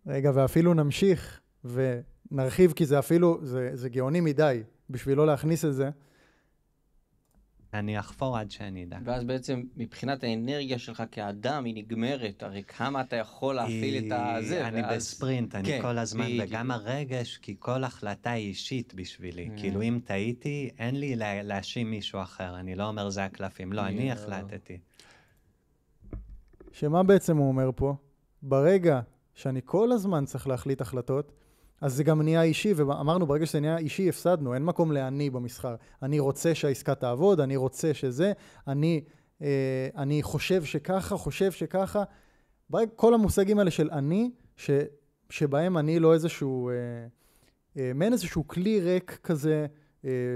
רגע, ואפילו נמשיך ונרחיב, כי זה אפילו, זה גאוני מדי, בשביל לא להכניס את זה. אני אחפור עד שאני אדע. ואז בעצם מבחינת האנרגיה שלך כאדם היא נגמרת, הרי כמה אתה יכול להפעיל את זה. אני בספרינט, אני כן, כל הזמן, בדיוק. וגם הרגש, כי כל החלטה היא אישית בשבילי. כאילו אם טעיתי, אין לי להאשים מישהו אחר, אני לא אומר זה הקלפים, לא, אני החלטתי. שמה בעצם הוא אומר פה? ברגע שאני כל הזמן צריך להחליט החלטות, אז זה גם נהיה אישי, ואמרנו ברגע שזה נהיה אישי הפסדנו, אין מקום לעני במסחר. אני רוצה שהעסקה תעבוד, אני רוצה שזה, אני חושב שככה, חושב שככה. כל המושגים האלה של אני, שבהם אני לא איזשהו, מעין איזשהו כלי ריק כזה,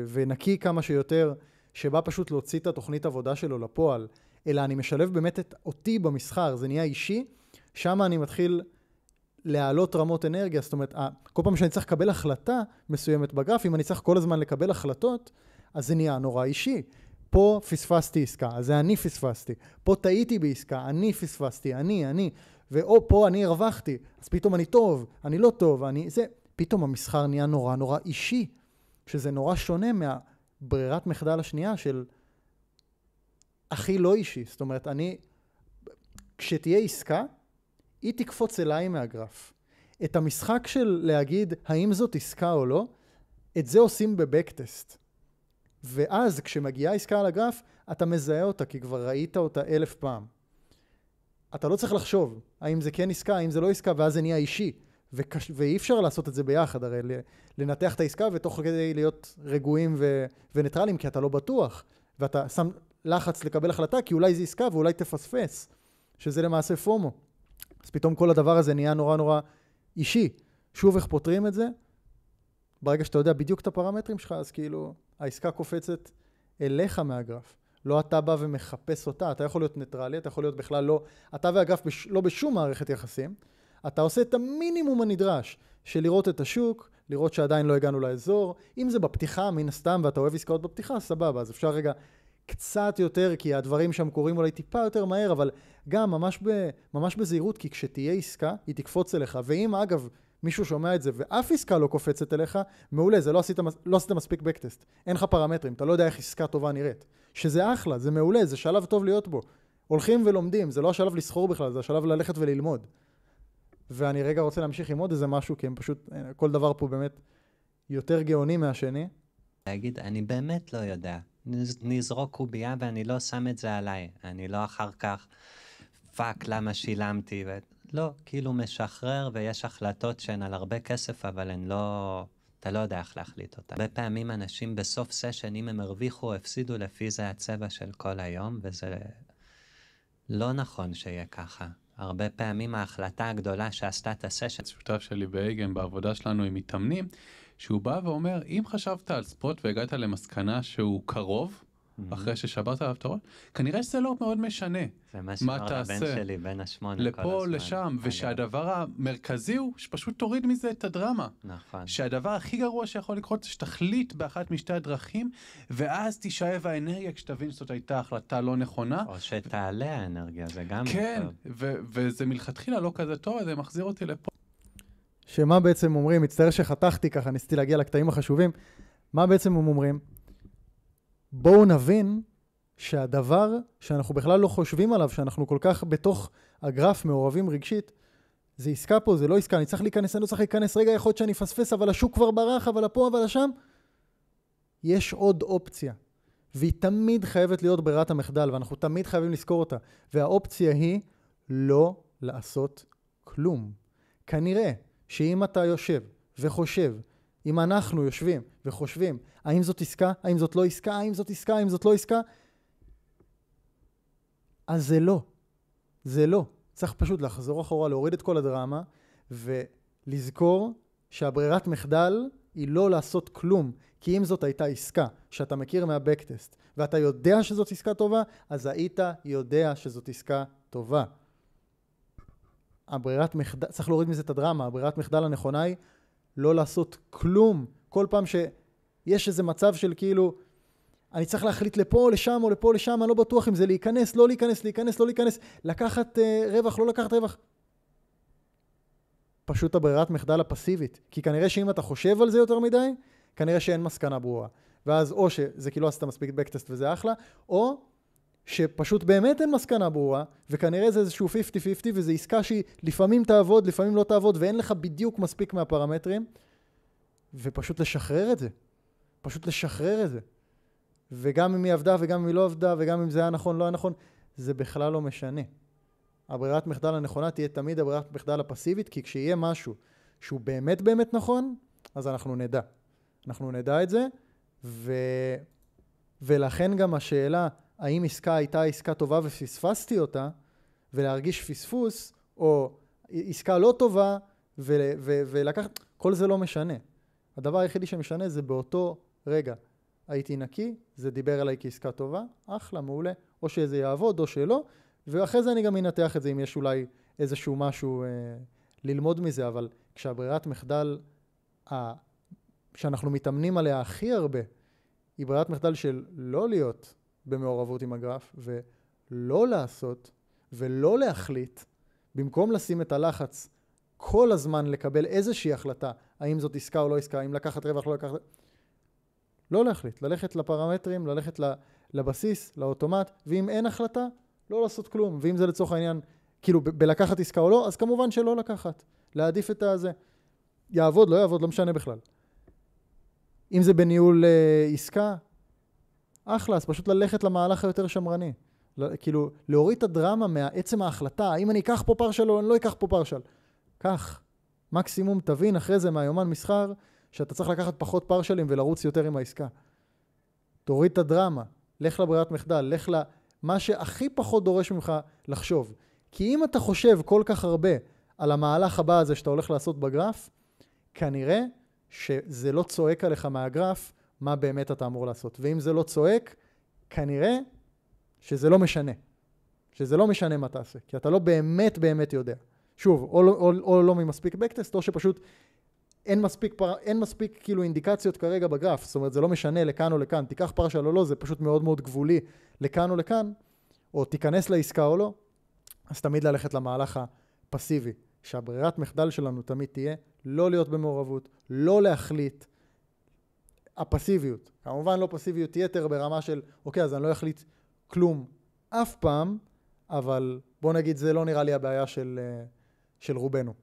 ונקי כמה שיותר, שבא פשוט להוציא את התוכנית עבודה שלו לפועל, אלא אני משלב באמת אותי במסחר, זה נהיה אישי, שם אני מתחיל להעלות רמות אנרגיה, זאת אומרת, כל פעם שאני צריך לקבל החלטה מסוימת בגרף, אם אני צריך כל הזמן לקבל החלטות, אז זה נהיה נורא אישי. פה פספסתי עסקה, אז זה אני פספסתי. פה טעיתי בעסקה, אני פספסתי, אני. ואו פה אני הרווחתי, אז פתאום אני טוב, אני לא טוב, פתאום המסחר נהיה נורא נורא אישי, שזה נורא שונה מהברירת מחדל השנייה של הכי לא אישי. זאת אומרת, כשתהיה עסקה, היא תקפוץ אליי מהגרף. את המשחק של להגיד האם זאת עסקה או לא, את זה עושים בבקטסט. ואז כשמגיעה עסקה על הגרף, אתה מזהה אותה, כי כבר ראית אותה 1000 פעם. אתה לא צריך לחשוב האם זה כן עסקה, האם זה לא עסקה, ואז זה נהיה אישי. ואי אפשר לעשות את זה ביחד, הרי לנתח את העסקה ותוך כדי להיות רגועים וניטרליים, כי אתה לא בטוח, ואתה שם לחץ לקבל החלטה, כי אולי זה עסקה ואולי תפספס, שזה למעשה פומו. אז פתאום כל הדבר הזה נהיה נורא נורא אישי. שוב, איך פותרים את זה? ברגע שאתה יודע בדיוק את הפרמטרים שלך, אז כאילו העסקה קופצת אליך מהגרף. לא אתה בא ומחפש אותה, אתה יכול להיות ניטרלי, אתה יכול להיות בכלל לא, אתה והגרף לא בשום מערכת יחסים, אתה עושה את המינימום הנדרש של לראות את השוק, לראות שעדיין לא הגענו לאזור, אם זה בפתיחה מן הסתם ואתה אוהב עסקאות בפתיחה, סבבה, אז אפשר רגע קצת יותר, כי הדברים שם קורים אולי טיפה יותר מהר, אבל גם ממש בזהירות, כי כשתהיה עסקה, היא תקפוץ אליך, ואם אגב מישהו שומע את זה, ואף עסקה לא קופצת אליך, מעולה, זה לא עשית מספיק בקטסט, אין לך פרמטרים, אתה לא יודע איך עסקה טובה נראית, שזה אחלה, זה מעולה, זה שלב טוב להיות בו, הולכים ולומדים, זה לא השלב לסחור בכלל, זה השלב ללכת וללמוד, ואני רגע רוצה להמשיך עם עוד איזה משהו, כי הם פשוט, כל דבר פה באמת יותר גאוני מהשני. להגיד, אני באמת לא יודע. נזרוק קובייה ואני לא שם את זה עליי. אני לא אחר כך, פאק, למה שילמתי? לא, כאילו משחרר, ויש החלטות שהן על הרבה כסף, אבל הן לא, אתה לא יודע איך להחליט אותה. הרבה פעמים אנשים בסוף סשן, אם הם הרוויחו, הפסידו לפי זה הצבע של כל היום, וזה לא נכון שיהיה ככה. הרבה פעמים ההחלטה הגדולה שעשתה את הסשן. שותף שלי באייגן, בעבודה שלנו עם מתאמנים, שהוא בא ואומר, אם חשבת על ספוט והגעת למסקנה שהוא קרוב, אחרי ששברת עליו את הראש, כנראה שזה לא מאוד משנה מה שאמר לבן שלי, בן השמונה כל הזמן. לפה, לשם, ושהדבר המרכזי הוא שפשוט תוריד מזה את הדרמה. נכון. שהדבר הכי גרוע שיכול לקרות זה שתחליט באחת משתי הדרכים, ואז תישאב האנרגיה כשתבין שזאת הייתה החלטה לא נכונה. או שתעלה האנרגיה, זה גם כן, טוב. וזה מלכתחילה לא כזה טוב, זה מחזיר אותי לפה. שמה בעצם אומרים, מצטער שחתכתי ככה, ניסיתי להגיע לקטעים החשובים, מה בעצם הם אומרים? בואו נבין שהדבר שאנחנו בכלל לא חושבים עליו, שאנחנו כל כך בתוך הגרף מעורבים רגשית, זה עסקה פה, זה לא עסקה, אני צריך להיכנס, אני לא צריך להיכנס, רגע יכול להיות שאני אפספס, אבל השוק כבר ברח, אבל הפה, אבל השם. יש עוד אופציה, והיא תמיד חייבת להיות ברירת המחדל, ואנחנו תמיד חייבים לזכור אותה, והאופציה היא לא לעשות כלום. כנראה שאם אתה יושב וחושב, אם אנחנו יושבים וחושבים, האם זאת עסקה, האם זאת לא עסקה, האם זאת עסקה, האם זאת לא עסקה, אז זה לא. זה לא. צריך פשוט לחזור אחורה, להוריד את כל הדרמה, ולזכור שהברירת מחדל היא לא לעשות כלום, כי אם זאת הייתה עסקה שאתה מכיר מהבקטסט, ואתה יודע שזאת עסקה טובה, אז היית יודע שזאת עסקה טובה. הברירת מחדל, צריך להוריד מזה את הדרמה, הברירת מחדל הנכונה היא לא לעשות כלום. כל פעם שיש איזה מצב של כאילו, אני צריך להחליט לפה או לשם או לפה או לשם, אני לא בטוח אם זה להיכנס, לא להיכנס, להיכנס, לא להיכנס, לקחת רווח, לא לקחת רווח. פשוט הברירת מחדל הפסיבית. כי כנראה שאם אתה חושב על זה יותר מדי, כנראה שאין מסקנה ברורה. ואז או שזה כאילו עשית מספיק בקטסט וזה אחלה, או שפשוט באמת אין מסקנה ברורה, וכנראה זה איזשהו 50-50, וזו עסקה שהיא לפעמים תעבוד, לפעמים לא תעבוד, ואין לך בדיוק מספיק מהפרמטרים, ופשוט לשחרר את זה. פשוט לשחרר את זה. וגם אם היא עבדה, וגם אם היא לא עבדה, וגם אם זה היה נכון, לא היה נכון, זה בכלל לא משנה. הברירת מחדל הנכונה תהיה תמיד הברירת מחדל הפסיבית, כי כשיהיה משהו שהוא באמת באמת נכון, אז אנחנו נדע. אנחנו נדע את זה, ולכן גם השאלה, האם עסקה הייתה עסקה טובה ופספסתי אותה, ולהרגיש פספוס, או עסקה לא טובה, ולקחת, כל זה לא משנה. הדבר היחידי שמשנה זה באותו רגע. הייתי נקי, זה דיבר עליי כעסקה טובה, אחלה, מעולה, או שזה יעבוד או שלא, ואחרי זה אני גם אנתח את זה אם יש אולי איזשהו משהו ללמוד מזה, אבל כשהברירת מחדל שאנחנו מתאמנים עליה הכי הרבה, היא ברירת מחדל של לא להיות במעורבות עם הגרף, ולא לעשות, ולא להחליט, במקום לשים את הלחץ כל הזמן לקבל איזושהי החלטה, האם זאת עסקה או לא עסקה, האם לקחת רווח, לא לקחת, לא להחליט, ללכת לפרמטרים, ללכת לבסיס, לאוטומט, ואם אין החלטה, לא לעשות כלום, ואם זה לצורך העניין, כאילו בלקחת עסקה או לא, אז כמובן שלא לקחת, להעדיף את הזה, יעבוד, לא יעבוד, לא משנה בכלל. אם זה בניהול עסקה, אחלה, אז פשוט ללכת למהלך היותר שמרני. כאילו, להוריד את הדרמה מעצם ההחלטה, האם אני אקח פה פרשל או אני לא אקח פה פרשל. כך, מקסימום תבין אחרי זה מהיומן מסחר, שאתה צריך לקחת פחות פרשלים ולרוץ יותר עם העסקה. תוריד את הדרמה, לך לברירת מחדל, לך למה שהכי פחות דורש ממך לחשוב. כי אם אתה חושב כל כך הרבה על המהלך הבא הזה שאתה הולך לעשות בגרף, כנראה שזה לא צועק עליך מהגרף מה באמת אתה אמור לעשות. ואם זה לא צועק, כנראה שזה לא משנה. שזה לא משנה מה תעשה, כי אתה לא באמת באמת יודע. שוב, או לא ממספיק בקטסט, או שפשוט אין מספיק כאילו אינדיקציות כרגע בגרף, זאת אומרת זה לא משנה לכאן או לכאן, תיקח פרשל או לא, זה פשוט מאוד מאוד גבולי לכאן או לכאן, או תיכנס לעסקה או לא, אז תמיד ללכת למהלך הפסיבי, שהברירת מחדל שלנו תמיד תהיה לא להיות במעורבות, לא להחליט, הפסיביות, כמובן לא פסיביות יתר ברמה של, אוקיי, אז אני לא אחליט כלום אף פעם, אבל בוא נגיד זה לא נראה לי הבעיה של רובנו.